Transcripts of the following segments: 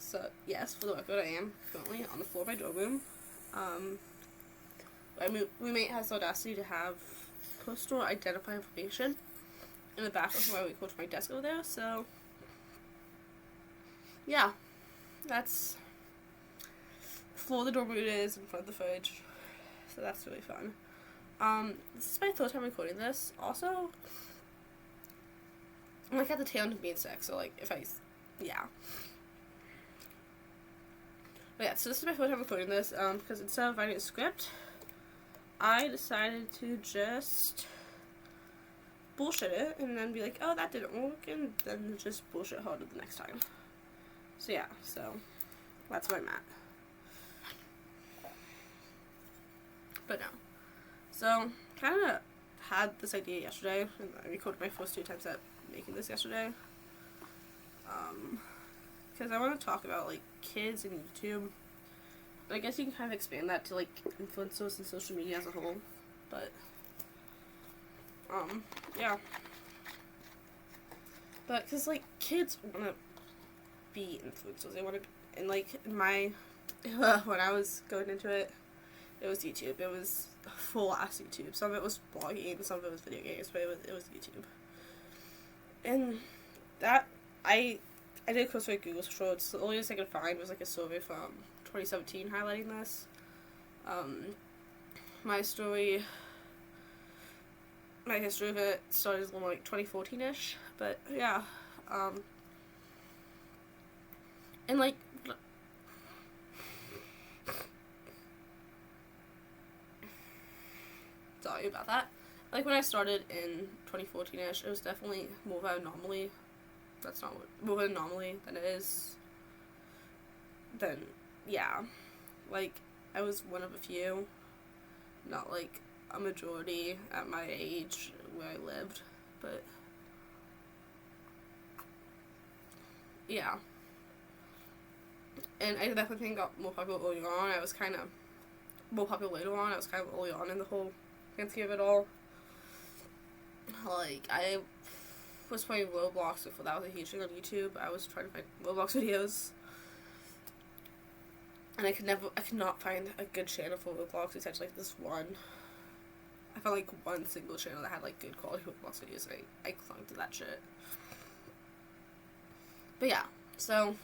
So, yes, for the record, I am currently on the floor of my dorm room. My roommate has the audacity to have postal identifying information in the back of where we go to my desk over there, so yeah, that's the floor of the dorm room is in front of the fridge, so that's really fun. This is my third time recording this. Also, I'm like at the tail end of being sick, so like yeah. But yeah, so this is my first time recording this, because instead of writing a script, I decided to just bullshit it and then be like, oh, that didn't work, and then just bullshit harder the next time. So yeah, so that's where I'm at. But no. So, kind of had this idea yesterday, and I recorded my first 2 attempts at making this yesterday. Because I want to talk about, like, kids and YouTube. But I guess you can kind of expand that to, like, influencers and social media as a whole. But, yeah. But, because, like, kids want to be influencers. They want to, and, like, when I was going into it, it was YouTube. It was full-ass YouTube. Some of it was blogging, some of it was video games, but it was YouTube. And that, I did a course with Google Shorts. The earliest I could find was, like, a survey from 2017 highlighting this. My history of it started in, like, 2014-ish, but, yeah. And, like, sorry about that. Like, when I started in 2014-ish, it was definitely more of an anomaly. That's not what, more of an anomaly than it is. Then, yeah. Like, I was one of a few. Not, like, a majority at my age where I lived. But, yeah. And I definitely think got more popular early on. I was kind of more popular later on. I was kind of early on in the whole fancy of it all. Like, I was playing Roblox before that was a huge thing on YouTube. I was trying to find Roblox videos, and I could not find a good channel for Roblox except like this one. I found like one single channel that had like good quality Roblox videos, and I clung to that shit. But yeah, so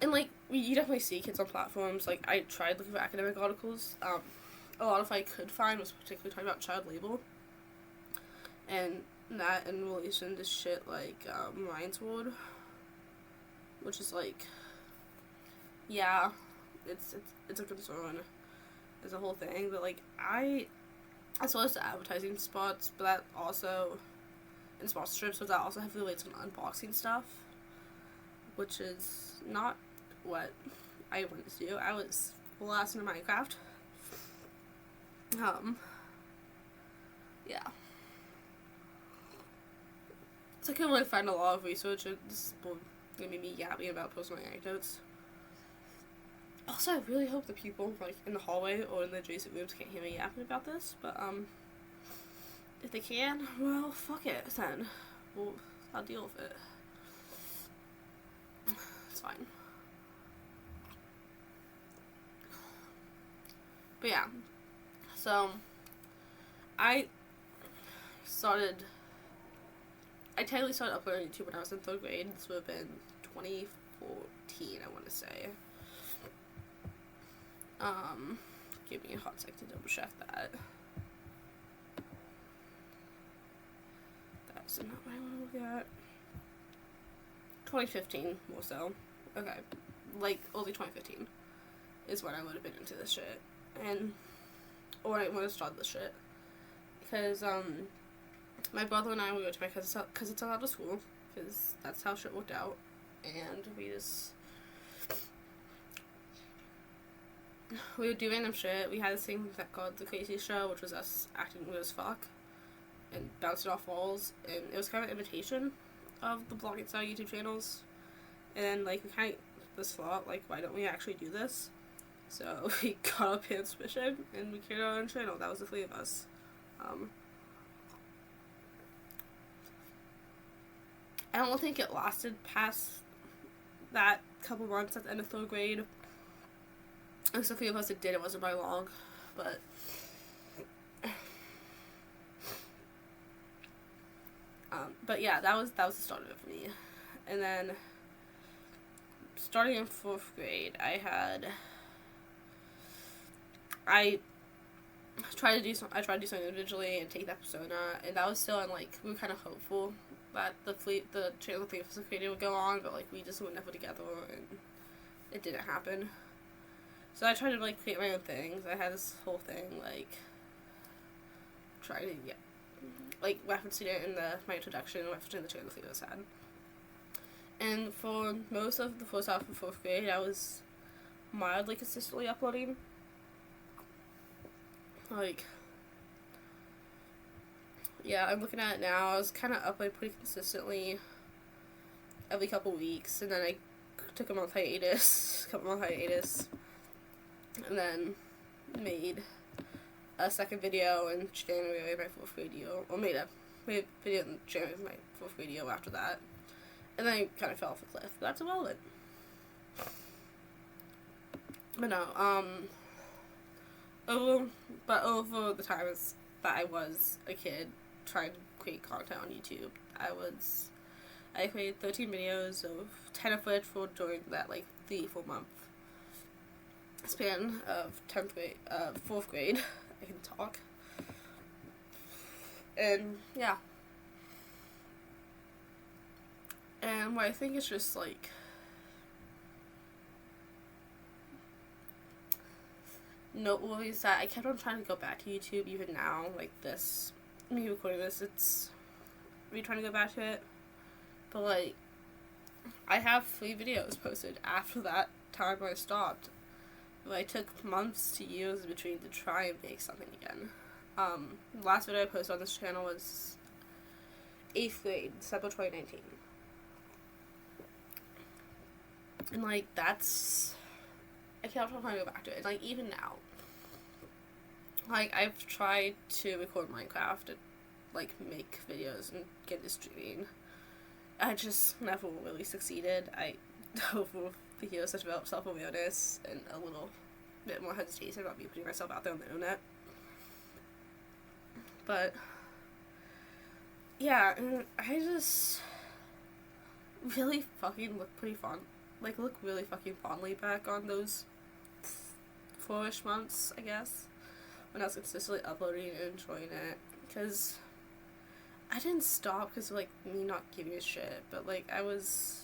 and like you definitely see kids on platforms. Like, I tried looking for academic articles. A lot of I could find was particularly talking about child labor, and that in relation to shit like Ryan's World, which is like, yeah, it's a concern. It's a whole thing, but like as well as the advertising spots, but that also and sponsorships, but that also heavily relates on unboxing stuff, which is not what I wanted to do. I was last into Minecraft. Yeah. So I couldn't really find a lot of research, and this will gonna be me yapping about personal anecdotes. Also, I really hope the people, like, in the hallway or in the adjacent rooms can't hear me yapping about this, but, if they can, well, fuck it, then. Well, I'll deal with it. It's fine. But yeah, so I technically started uploading YouTube when I was in 3rd grade. This would have been 2014, I want to say. Give me a hot sec to double check that. That's not what I want to look at. 2015, more so. Okay, like, early 2015 is when I would have been into this shit. Or I want to start this shit. Because, my brother and I, we went to my cousin's house after school, because that's how shit worked out, and we would do random shit. We had this thing that called The Crazy Show, which was us acting weird as fuck, and bouncing off walls, and it was kind of an imitation of the blogging style YouTube channels, and, like, we kind of this thought, like, why don't we actually do this? So we got our pants fishing, and we created our own channel. That was the 3 of us. I don't think it lasted past that couple months at the end of 3rd grade. And so a few of us it did, it wasn't very long, but yeah, that was the start of it for me. And then starting in 4th grade, I tried to do something individually and take that persona, and that was still in, like, we were kind of hopeful that the channel Fleet of Creative would go on, but, like, we just went never together, and it didn't happen. So I tried to, like, create my own things. I had this whole thing, like, trying to get, like, referencing it in my introduction, referencing the channel Fleet was had. And for most of the first half of 4th grade, I was mildly consistently uploading. Like, yeah, I'm looking at it now. I was kind of uploading pretty consistently every couple weeks, and then I took a couple month hiatus, and then made a second video in January of my 4th grade year, or made a video in January of my 4th grade year after that, and then I kind of fell off a cliff. But that's irrelevant. But no, over the times that I was a kid trying to create content on YouTube, I created 13 videos, of 10 of which were during that, like, 3-4 month span of 4th grade. I can talk. And, yeah. And what I think is just, like, noteworthy is that I kept on trying to go back to YouTube even now, like this, me recording this, it's me trying to go back to it, but, like, I have 3 videos posted after that time when I stopped, but I took months to years between to try and make something again. The last video I posted on this channel was 8th grade, December 2019, and, like, I kept on trying to go back to it. Like, even now, like, I've tried to record Minecraft and, like, make videos and get into streaming. I just never really succeeded. Over the years, I developed self-awareness and a little bit more hesitation about me putting myself out there on the internet. But, yeah, and I just really fucking look really fucking fondly back on those 4-ish months, I guess, when I was consistently uploading and enjoying it, because I didn't stop because of, like, me not giving a shit, but, like, I was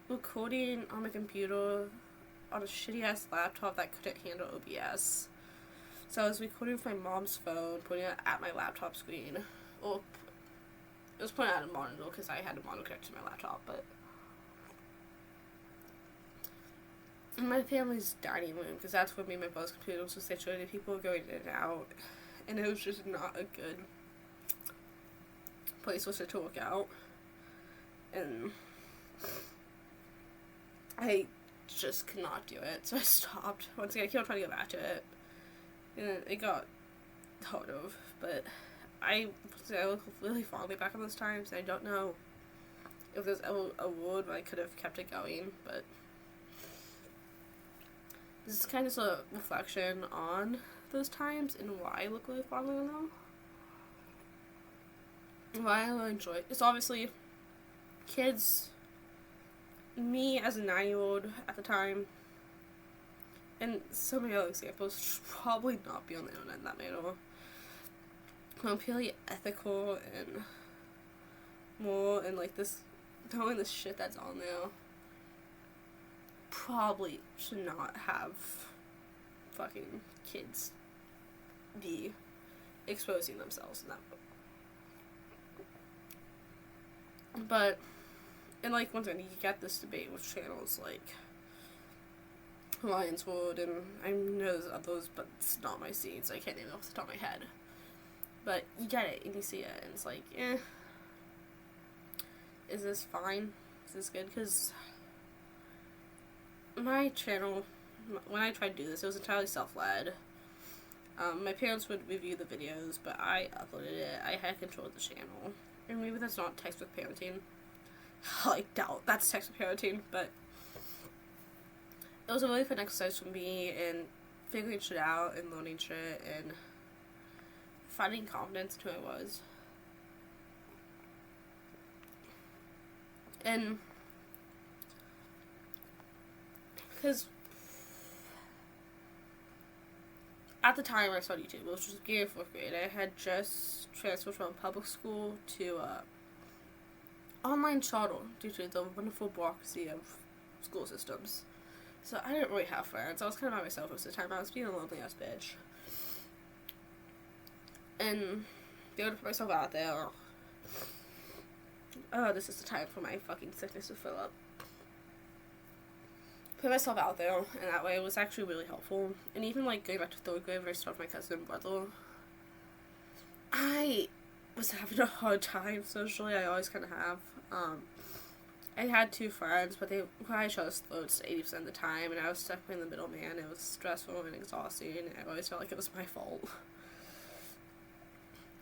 recording on my computer on a shitty-ass laptop that couldn't handle OBS, so I was recording with my mom's phone, putting it at my laptop screen, or it was pointing at a monitor because I had a monitor connected to my laptop, but in my family's dining room, because that's where me and my brother's computer was situated. People were going in and out, and it was just not a good place for it to work out, and I just could not do it, so I stopped. Once again, I kept on trying to go back to it, and it got harder, but I look really fondly back on those times, and I don't know if there's ever a word where I could have kept it going, but this is kind of a reflection on those times and why I look really fondly on them. Why I really enjoy it. It's obviously kids, me as a 9-year-old at the time, and so many other examples should probably not be on the internet in that manner. I'm purely ethical and more, and, like, this, knowing the shit that's on there, probably should not have fucking kids be exposing themselves in that book. But, and, like, once again, you get this debate with channels like Lion's Wood, and I know there's others, but it's not my scene, so I can't name it off the top of my head. But you get it, and you see it, and it's like, is this fine? Is this good? Because my channel, when I tried to do this, it was entirely self-led. My parents would review the videos, but I uploaded it. I had control of the channel. and maybe that's not textbook parenting. Like, doubt that's textbook parenting, but it was a really fun exercise for me in figuring shit out and learning shit and finding confidence in who I was. And because at the time I started YouTube, which was beginning of 4th grade, I had just transferred from public school to online charter due to the wonderful bureaucracy of school systems. So I didn't really have friends. I was kind of by myself most of the time. I was being a lonely ass bitch. And they would put myself out there. Oh, this is the time for my fucking sickness to fill up. Put myself out there, and that way it was actually really helpful. And even like going back to 3rd grade where I started my cousin and brother, I was having a hard time socially. I always kind of have. I had 2 friends, but they I chose those 80% of the time, and I was stuck in the middle, man. It was stressful and exhausting, and I always felt like it was my fault.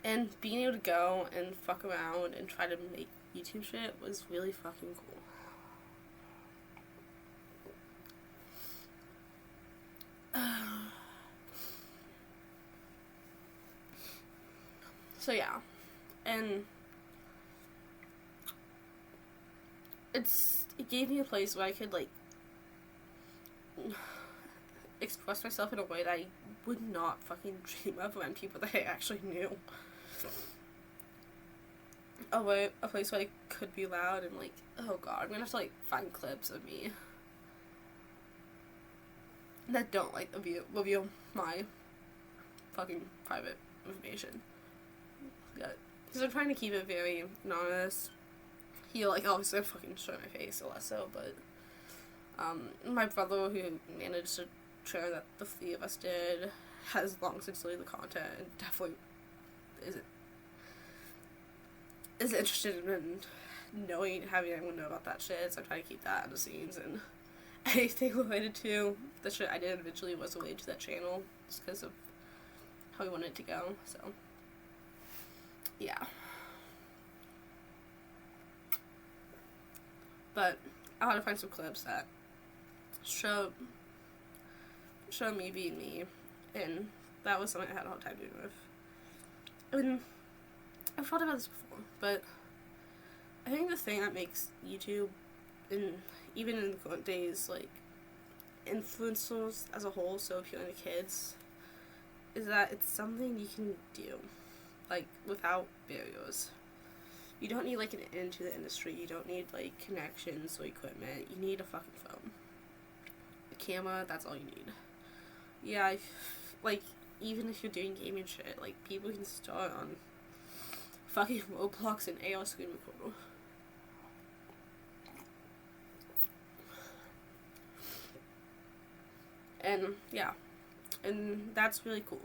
And being able to go and fuck around and try to make YouTube shit was really fucking cool. So yeah, and it gave me a place where I could like express myself in a way that I would not fucking dream of around people that I actually knew. A place where I could be loud and like, oh god, I'm gonna have to like find clips of me that don't like reveal my fucking private information. Because I'm trying to keep it very anonymous. Like, obviously I'm fucking showing my face, less so, but my brother, who managed to share that the 3 of us did, has long since deleted the content and definitely is interested in having anyone know about that shit, so I'm trying to keep that in the scenes, and anything related to the shit I did eventually was related to that channel, just because of how we wanted it to go, so, yeah. But I had to find some clips that show me being me, and that was something I had a hard time doing with. I mean, I've thought about this before, but I think the thing that makes YouTube, even in the current days, like, influencers as a whole so appealing to kids, is that it's something you can do, like, without barriers. You don't need, like, an into the industry. You don't need, like, connections or equipment. You need a fucking phone. A camera, that's all you need. Yeah, like, even if you're doing gaming shit, like, people can start on fucking Roblox and AR screen recorder. And, yeah. And that's really cool.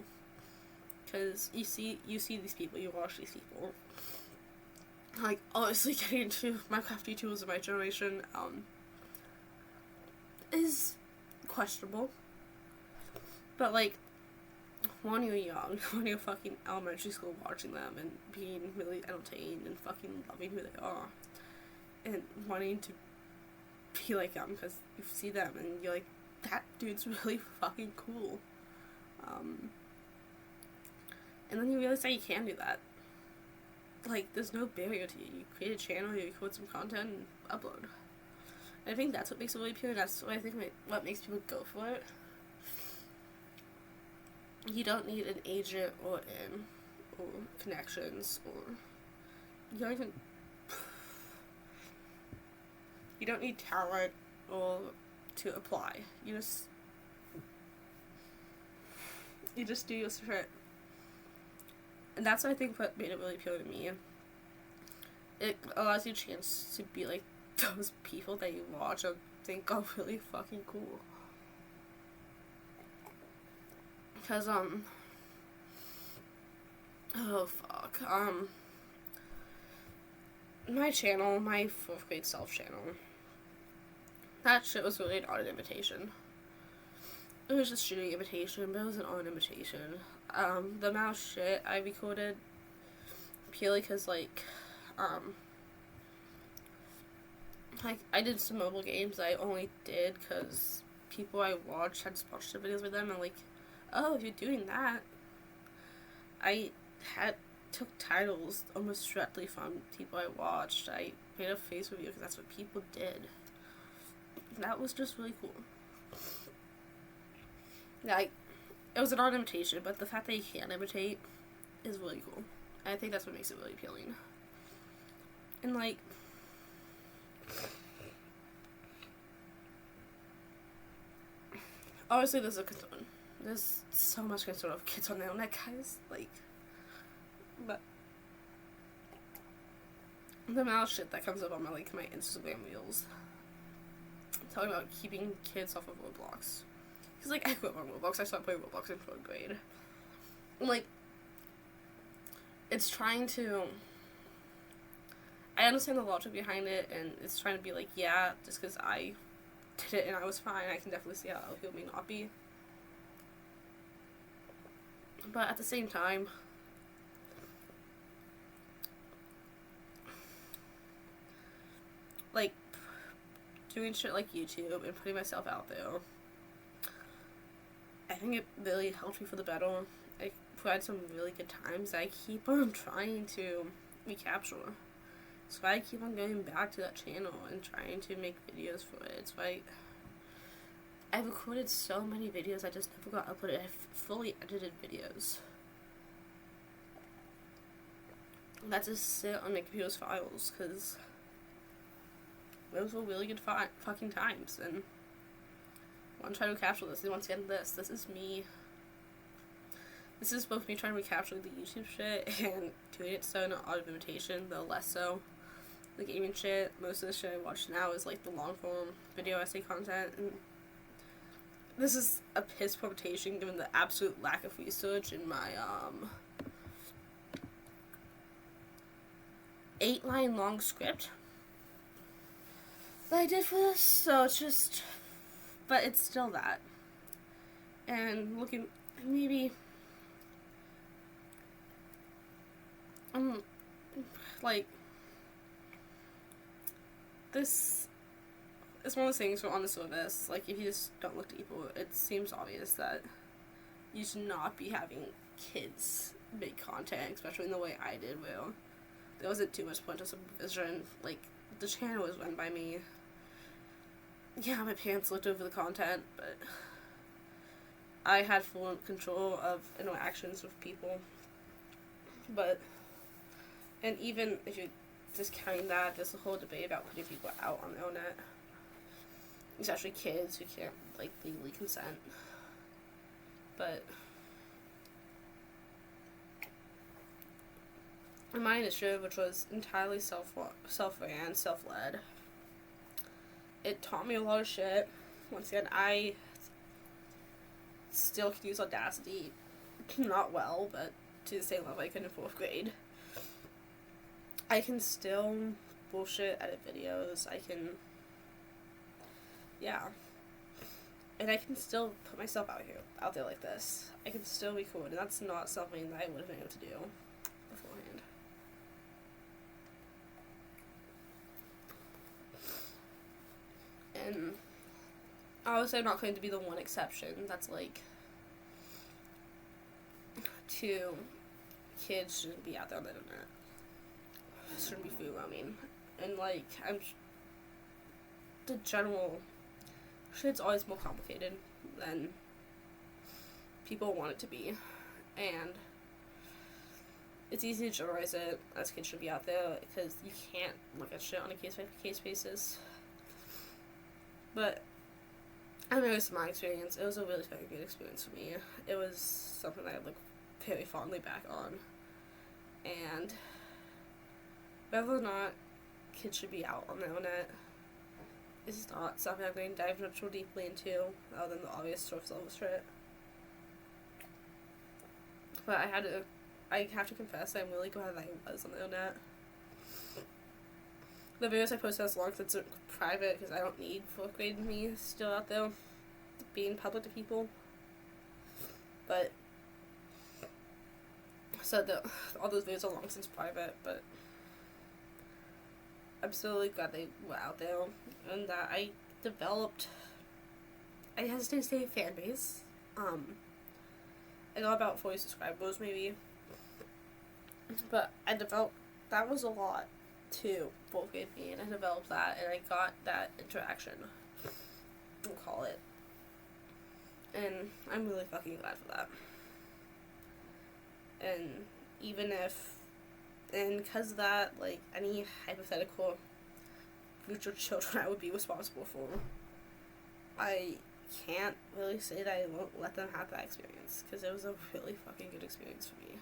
Because you see these people, you watch these people. Like, honestly, getting into Minecraft YouTubers of my generation, is questionable. But, like, when you're young, when you're fucking elementary school watching them and being really entertained and fucking loving who they are, and wanting to be like them because you see them and you're like, that dude's really fucking cool. And then you realize that you can do that. Like, there's no barrier to you. You create a channel, you record some content, and upload. And I think that's what makes it really appealing. That's what I think what makes people go for it. You don't need an agent or connections, or you don't need talent or to apply. You just do your shit. And that's what I think what made it really appealing to me. It allows you a chance to be like those people that you watch and think are really fucking cool. Because, oh fuck, my channel, my 4th grade self channel, that shit was really an art imitation. It was just shooting imitation, but it was an art imitation. The amount of shit I recorded, purely because, like, Like, I did some mobile games I only did because people I watched had sponsorship videos with them, and like, oh, if you're doing that, I took titles almost directly from people I watched. I made a face review because that's what people did. That was just really cool. Like, it was an art imitation, but the fact that you can imitate is really cool. And I think that's what makes it really appealing. And like, obviously there's a concern. There's so much concern of kids on the internet, guys. Like, but the amount of shit that comes up on my Instagram reels talking about keeping kids off of Roblox. Because like, I grew up on Roblox. I started playing Roblox in 4th grade. Like, it's trying to, I understand the logic behind it, and it's trying to be like, yeah, just because I did it and I was fine, I can definitely see how other people may not be. But at the same time, like, doing shit like YouTube and putting myself out there, I think it really helped me for the better. I had some really good times I keep on trying to recapture. So I keep on going back to that channel and trying to make videos for it. It's like, I recorded so many videos I just never got uploaded. I have fully edited videos that just sit on my computer's files, because those were really good fucking times, and I want to try to recapture this. And once again, this is me. This is both me trying to recapture the YouTube shit and doing it so in an art of imitation, though less so. The gaming shit, most of the shit I watch now is like the long form video essay content, and this is a piss poor imitation given the absolute lack of research in my 8-line long script that I did for this, so it's just, but it's still that. And looking, maybe, like, this is one of those things where on the surface, like, if you just don't look deeper, it seems obvious that you should not be having kids make content, especially in the way I did, where there wasn't too much point of supervision. Like, the channel was run by me. Yeah, my parents looked over the content, but I had full control of interactions with people. But, and even if you're discounting that, there's a whole debate about putting people out on the internet, especially kids who can't, like, legally consent. But in my initiative, which was entirely self-ran, self-led, it taught me a lot of shit. Once again, I still can use Audacity, not well, but to the same level I could in 4th grade. I can still bullshit edit videos, I can, yeah. And I can still put myself out there like this. I can still record, and that's not something that I would have been able to do beforehand. And obviously I'm not going to be the one exception that's like, kids shouldn't be out there on the internet. Shouldn't be free roaming. And like, the general shit's always more complicated than people want it to be. And it's easy to generalize it as kids should be out there because you can't look at shit on a case-by-case basis. But I know it's my experience. It was a really fucking good experience for me. It was something that I look very fondly back on. And whether or not kids should be out on the internet is not something I'm going to dive much more deeply into, other than the obvious surface level shit. But I have to confess, I'm really glad that I was on the internet. The videos I post as long as it's private, because I don't need 4th grade me still out there being public to people. But, so all those videos are long since private, but I'm so like glad they were out there, and that I developed. I hesitate to say fan base. I got about 40 subscribers maybe, but I developed. That was a lot too. Both gave me, and I developed that, and I got that interaction. We'll call it, and I'm really fucking glad for that. And even if, and because of that, like, any hypothetical future children I would be responsible for, I can't really say that I won't let them have that experience, because it was a really fucking good experience for me.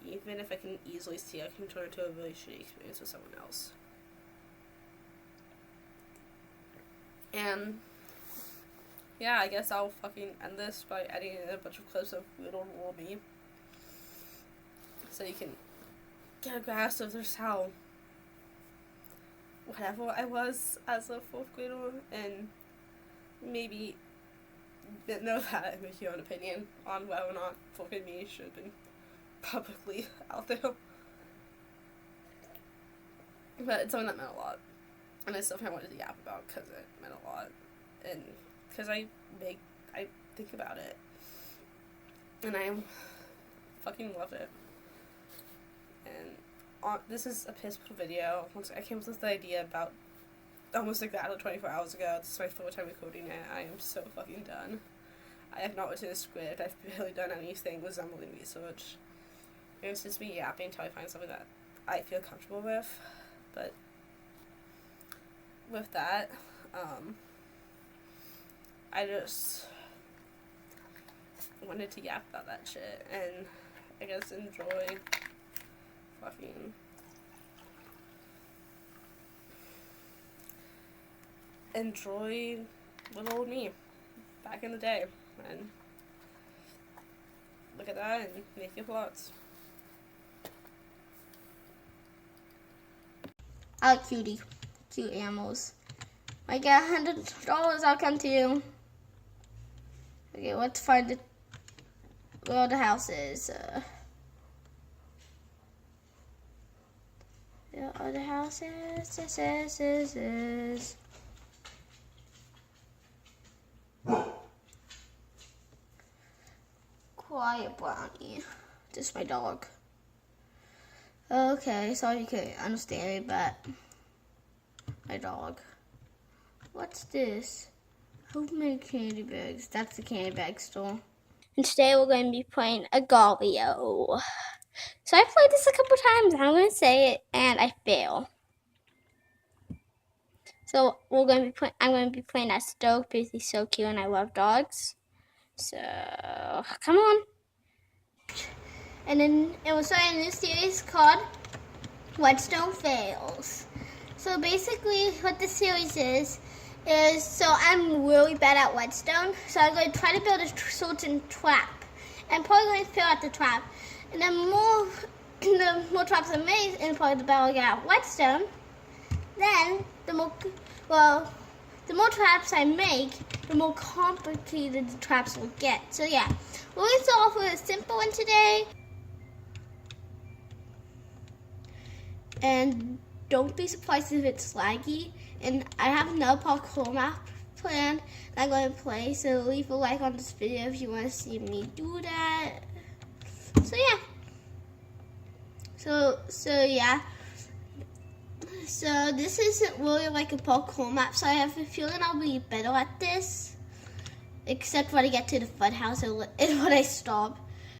Even if I can easily see I can turn into a really shitty experience with someone else. And yeah, I guess I'll fucking end this by editing in a bunch of clips of little me, so you can get a grasp of just how whatever I was as a 4th grader, and maybe know that and make your own opinion on whether or not 4th grade me should have been publicly out there. But it's something that meant a lot, and it's something I wanted to yap about because it meant a lot, and because I think about it, and I fucking love it. And this is a pivotal video. Once I came up with the idea about almost exactly 24 hours ago. This is my 4th time recording it. I am so fucking done. I have not written a script. I've barely done anything resembling research. It's just me yapping until I find something that I feel comfortable with. But with that, I just wanted to yap about that shit, and I guess enjoy little old me back in the day, and look at that and make your thoughts. I like cute animals. I get $100, I'll come to you. Okay, let's find where the house is. There are the houses. This. Quiet, Brownie. This is my dog. Okay, sorry you can't understand me, but my dog. What's this? Who made candy bags? That's the candy bag store. And today we're going to be playing Agar.io. So I played this a couple times, and I'm going to say it, and I fail. So I'm going to be playing as Stoke because he's so cute and I love dogs. So come on. And then it was starting a new series called Whetstone Fails. So basically what this series is so I'm really bad at Whetstone. So I'm going to try to build a certain trap. I'm probably going to fail at the trap. And then the more traps I make, and probably the better I get at Whetstone, then the more traps I make, the more complicated the traps will get. So yeah, we're going to start off with a simple one today. And don't be surprised if it's laggy. And I have another parkour map planned that I'm going to play. So leave a like on this video if you want to see me do that. So yeah. So yeah. So this isn't really like a parkour map, so I have a feeling I'll be better at this. Except when I get to the fun house and when I stop.